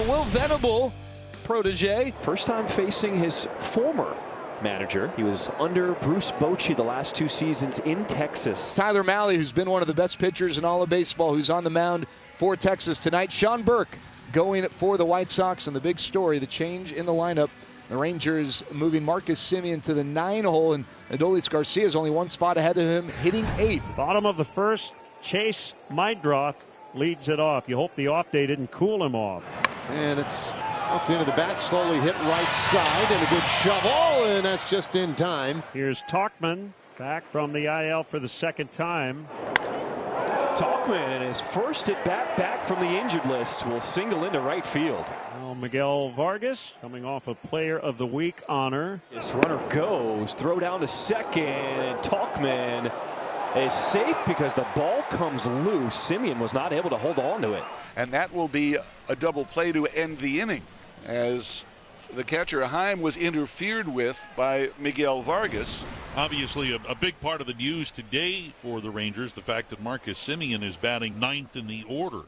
Will Venable, protege. First time facing his former manager. He was under Bruce Bochy the last 2 seasons in Texas. Tyler Mahle, who's been one of the best pitchers in all of baseball, who's on the mound for Texas tonight. Sean Burke going for the White Sox, and the big story, the change in the lineup. The Rangers moving Marcus Semien to the 9-hole, and Adolis García is only 1 spot ahead of him, hitting 8th. Bottom of the first, Chase Meidroth leads it off. You hope the off day didn't cool him off. And it's up the end of the bat, slowly hit right side, and a good shovel, and that's just in time. Here's Tauchman back from the IL for the 2nd time. Tauchman, in his first at bat back from the injured list, will single into right field. Now Miguel Vargas coming off a Player of the Week honor. This runner goes, throw down to second, and Tauchman is safe because the ball comes loose. Semien was not able to hold on to it. And that will be a double play to end the inning, as the catcher Heim was interfered with by Miguel Vargas. Obviously a big part of the news today for the Rangers, the fact that Marcus Semien is batting 9th in the order.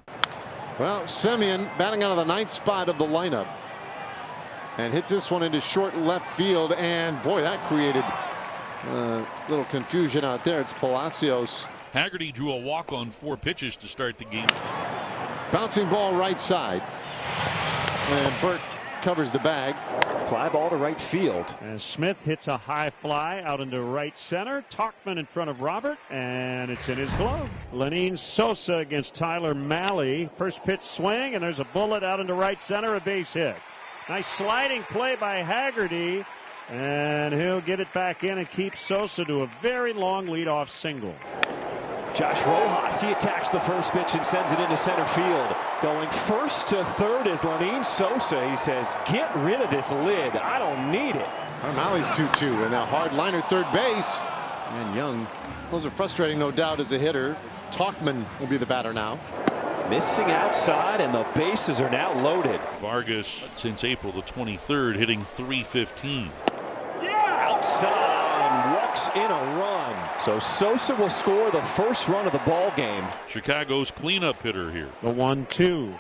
Well, Semien batting out of the 9th spot of the lineup and hits this one into short left field, and boy, that created a little confusion out there. It's Palacios. Haggerty drew a walk on 4 pitches to start the game. Bouncing ball right side, and Burke covers the bag. Fly ball to right field. And Smith hits a high fly out into right center. Tauchman in front of Robert, and it's in his glove. Lenyn Sosa against Tyler Mahle. First pitch swing, and there's a bullet out into right center, a base hit. Nice sliding play by Haggerty, and he'll get it back in and keep Sosa to a very long leadoff single. Josh Rojas, he attacks the first pitch and sends it into center field. Going first to third is Lenyn Sosa. He says, get rid of this lid. I don't need it. Mahle's 2-2, and a hard liner third base. And Young, those are frustrating, no doubt, as a hitter. Tauchman will be the batter now. Missing outside, and the bases are now loaded. Vargas, since April the 23rd, hitting .315. Outside, walks in a run. So Sosa will score the first run of the ball game. Chicago's cleanup hitter here. The 1-2.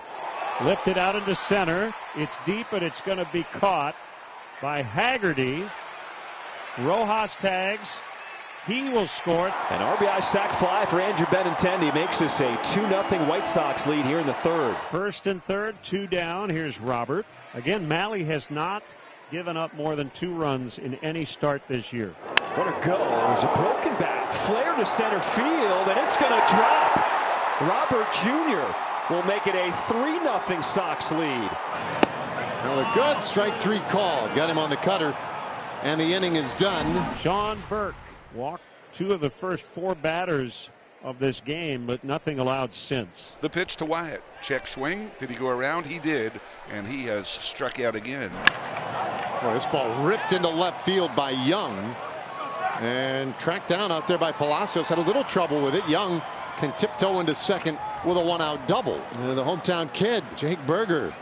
Lifted out into center. It's deep, but it's going to be caught by Haggerty. Rojas tags. He will score it. An RBI sac fly for Andrew Benintendi makes this a 2-0 White Sox lead here in the 3rd. 1st and 3rd, 2 down. Here's Robert. Again, Mahle has not given up more than 2 runs in any start this year. What a go. There's a broken bat. Flare to center field, and it's going to drop. Robert Jr. will make it a 3-0 Sox lead. Well, a good strike 3 call. Got him on the cutter, and the inning is done. Sean Burke walked 2 of the first 4 batters of this game, but nothing allowed since. The pitch to Wyatt. Check swing. Did he go around? He did, and he has struck out again. Boy, this ball ripped into left field by Young and tracked down out there by Palacios. Had a little trouble with it. Young can tiptoe into second with a 1-out double. The hometown kid, Jake Burger.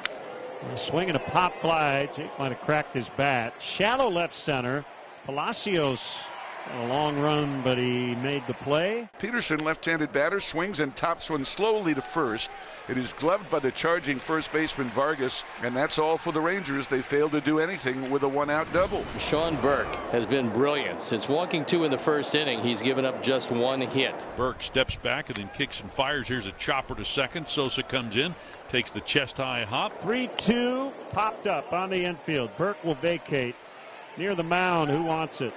Swinging a pop fly. Jake might have cracked his bat. Shallow left center. Palacios a long run, but he made the play. Peterson, left-handed batter, swings and tops one slowly to first. It is gloved by the charging first baseman Vargas, and that's all for the Rangers. They failed to do anything with a 1-out double. Sean Burke has been brilliant. Since walking 2 in the first inning, he's given up just 1 hit. Burke steps back and then kicks and fires. Here's a chopper to second. Sosa comes in, takes the chest-high hop. 3-2 popped up on the infield. Burke will vacate near the mound. Who wants it?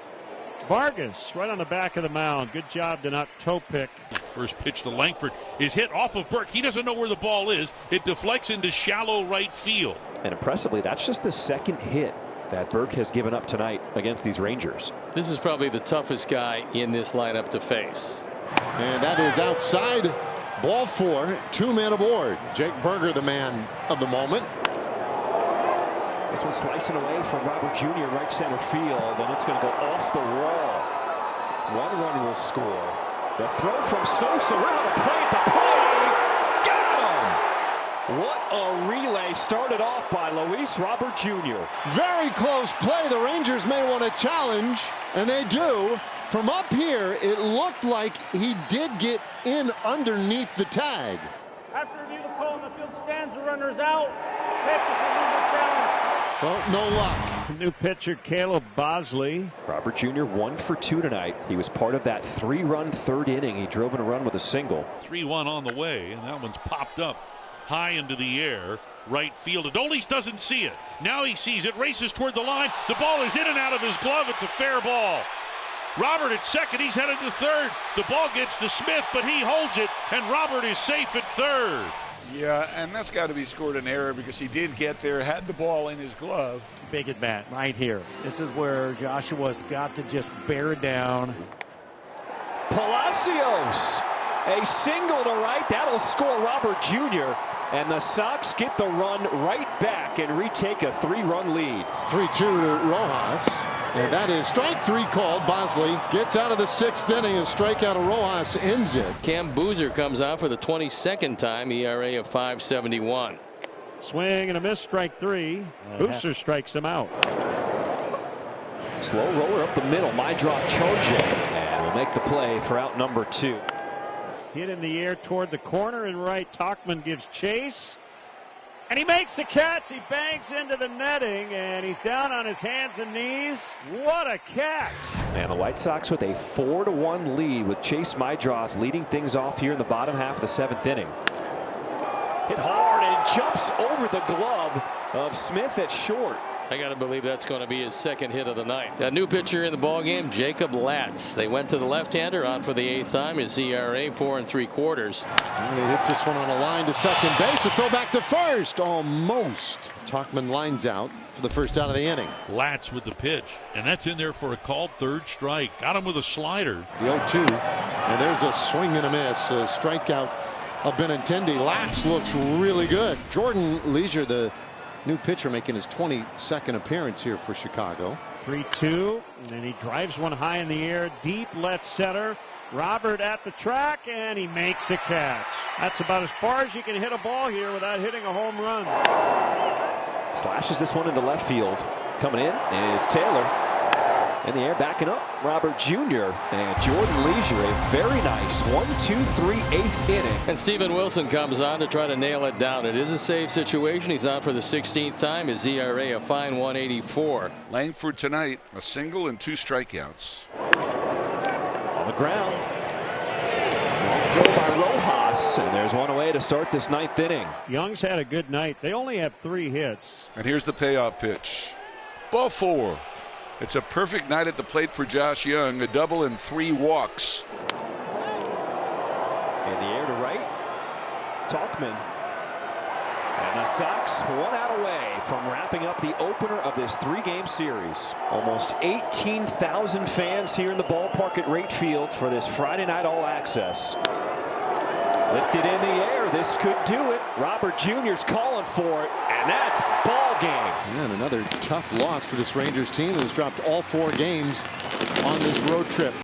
Vargas right on the back of the mound. Good job to not toe pick. First pitch to Langford is hit off of Burke. He doesn't know where the ball is. It deflects into shallow right field. And impressively, that's just the 2nd hit that Burke has given up tonight against these Rangers. This is probably the toughest guy in this lineup to face. And that is outside. Ball 4, 2 men aboard. Jake Burger, the man of the moment. This one slicing away from Robert Jr. in right center field, and it's going to go off the wall. 1 run will score. The throw from Sosa. We're on the play at the plate. Got him! What a relay started off by Luis Robert Jr. Very close play. The Rangers may want to challenge, and they do. From up here, it looked like he did get in underneath the tag. After review the call in the field stands, the runner's out. So no luck. New pitcher Caleb Bosley. Robert Jr. 1 for 2 tonight. He was part of that 3-run third inning. He drove in a run with a single. 3-1 on the way, and that one's popped up high into the air. Right field. Adolis doesn't see it. Now he sees it. Races toward the line. The ball is in and out of his glove. It's a fair ball. Robert at second. He's headed to third. The ball gets to Smith, but he holds it, and Robert is safe at third. Yeah, and that's got to be scored an error because he did get there, had the ball in his glove. Big at bat right here. This is where Joshua's got to just bear down. Palacios, a single to right. That'll score Robert Jr. And the Sox get the run right back and retake a 3-run lead. 3-2 to Rojas. And that is strike 3 called. Bosley gets out of the 6th inning. A strikeout of Rojas ends it. Cam Booser comes out for the 22nd time. ERA of 5.71. Swing and a miss, strike 3. Booser strikes him out. Slow roller up the middle. My drop charging. And will make the play for out number 2. Hit in the air toward the corner and right. Tauchman gives chase. And he makes the catch. He bangs into the netting, and he's down on his hands and knees. What a catch. And the White Sox with a 4-1 lead with Chase Mydroth leading things off here in the bottom half of the 7th inning. Hit hard and jumps over the glove of Smith at short. I got to believe that's going to be his 2nd hit of the night. A new pitcher in the ballgame, Jacob Latz. They went to the left-hander on for the 8th time. His ERA 4 3/4. And he hits this one on a line to second base. A throw back to first. Almost. Tauchman lines out for the first out of the inning. Latz with the pitch, and that's in there for a called 3rd strike. Got him with a slider. The 0-2. And there's a swing and a miss. A strikeout of Benintendi. Latz looks really good. Jordan Leasure, the new pitcher, making his 22nd appearance here for Chicago. 3-2, and then he drives one high in the air, deep left center. Robert at the track, and he makes a catch. That's about as far as you can hit a ball here without hitting a home run. Slashes this one into left field. Coming in is Taylor. In the air, backing up, Robert Jr. and Jordan Leasure. A very nice 1-2-3 8th inning. And Steven Wilson comes on to try to nail it down. It is a save situation. He's on for the 16th time. His ERA a fine 1.84. Langford tonight, a single and 2 strikeouts. On the ground. Long throw by Rojas, and there's one away to start this 9th inning. Young's had a good night. They only have 3 hits. And here's the payoff pitch. Ball 4. It's a perfect night at the plate for Josh Young. A double and 3 walks. In the air to right. Tauchman. And the Sox 1 out away from wrapping up the opener of this 3-game series. Almost 18,000 fans here in the ballpark at Rate Field for this Friday night All Access. Lifted in the air. This could do it. Robert Jr.'s calling for it, and that's ball game. And another tough loss for this Rangers team that has dropped all 4 games on this road trip.